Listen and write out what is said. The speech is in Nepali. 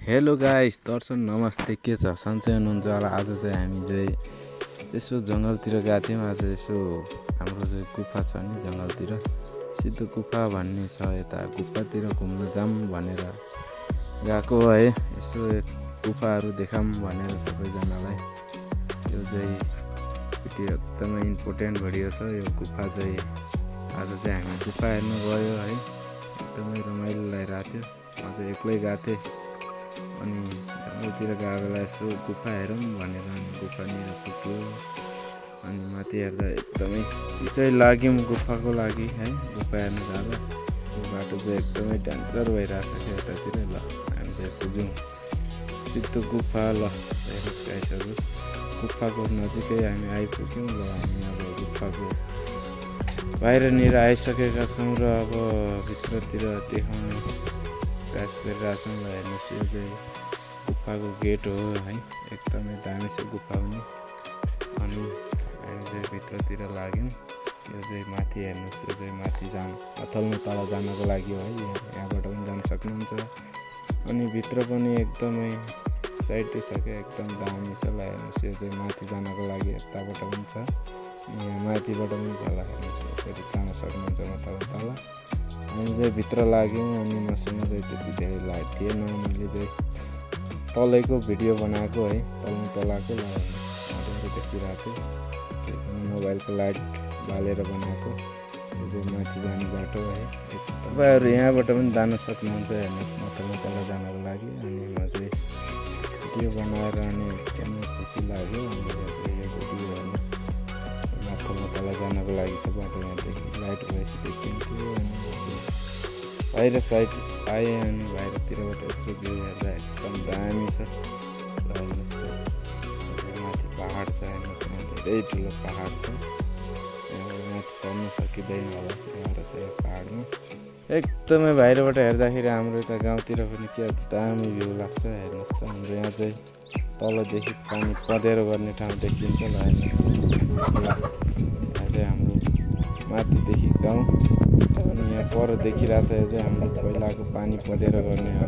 हेलो गाइस, दर्शन नमस्ते। के छ, सन्चै हुनुहुन्छ होला। आज चाहिँ हामी चाहिँ यसो जङ्गलतिर गएको थियौँ। आज यसो हाम्रो चाहिँ गुफा छ नि जङ्गलतिर, सिद्धो गुफा भन्ने छ, यता गुफातिर घुम्न जाऊँ भनेर गएको है। यसो गुफाहरू देखाऊँ भनेर सबैजनालाई। यो चाहिँ भिडियो एकदमै इम्पोर्टेन्ट भिडियो छ। यो गुफा चाहिँ आज चाहिँ हामी गुफा हेर्न गयो है। एकदमै रमाइलो लागिरहेको थियो। म चाहिँ एक्लै गएको थिएँ अनि जङ्गलतिर गएको बेला यसो गुफा हेरौँ भनेर अनि गुफानिर पुग्यो। अनि माथि हेर्दा एकदमै चाहिँ लाग्यौँ गुफाको लागि है। गुफा हेर्न जाँदा यो बाटो चाहिँ एकदमै डेन्जर भइरहेको छ यतातिर। ल हामी चाहिँ पुग्यौँ सिद्धो गुफा। ल हेर्नुहोस् गाइसहरू, गुफाको नजिकै हामी आइपुग्यौँ। ल हामी अब गुफाको बाहिरनिर आइसकेका छौँ र अब भित्रतिर देखाउने प्रयास गरिरहेछौँ। ल हेर्नुहोस्, यो चाहिँ गुफाको गेट हो है। एकदमै दामी छ गुफा पनि। अनि हामी चाहिँ भित्रतिर लाग्यौँ। यो चाहिँ माथि हेर्नुहोस्, यो चाहिँ माथि अथल्लो तल जानको लागि हो है। यहाँबाट पनि जान सक्नुहुन्छ। अनि भित्र पनि एकदमै साइडै छ क्या, एकदम दामी छ। ल हेर्नुहोस्, यो चाहिँ माथि जानको लागि यताबाट पनि छ, यहाँ माथिबाट पनि छ। ल हेर्नुहोस्, यसरी जान सक्नुहुन्छ तल। हामी चाहिँ भित्र लाग्यौँ अनि मसँग चाहिँ त्यति धेरै लाइट थिएन। मैले चाहिँ तलैको भिडियो बनाएको है, तलको। ल हेर्नुहोस्, देखिरहेको थियो, मोबाइलको लाइट बालेर बनाएको। यो चाहिँ माथि जाने बाटो है। तपाईँहरू यहाँबाट पनि जान सक्नुहुन्छ। हेर्नुहोस्, तल जानको लागि। अनि म चाहिँ भिडियो बनाएर अनि एकदमै खुसी लाग्यो। अनि चाहिँ यो भिडियो हेर्नुहोस्, माथिल्लो तल जानको लागि छ बाटो। यहाँदेखि लाइट भएपछि देखिन्थ्यो। अनि बाहिर साइड आएँ अनि बाहिरतिरबाट यसो भ्यू हेर्दा एकदम दामी छ। र हेर्नुहोस् त, माथि पहाड छ। हेर्नुहोस्, धेरै ठुलो पहाड छ। यहाँबाट माथि चढ्न सकिँदैन होला, यहाँबाट छ यो पहाडमा। एकदमै बाहिरबाट हेर्दाखेरि हाम्रो यता गाउँतिर पनि क्या दामी भ्यू लाग्छ। हेर्नुहोस् त, हाम्रो यहाँ चाहिँ तलदेखि पानी पँधेरो गर्ने ठाउँ देखिन्छ। ल हेर्नुहोस्, यहाँ चाहिँ हाम्रो माथिदेखि गाउँ। अनि यहाँ पर देखिरहेको छ, यो चाहिँ हाम्रो पहिलाको पानी पँधेरो गर्ने हो।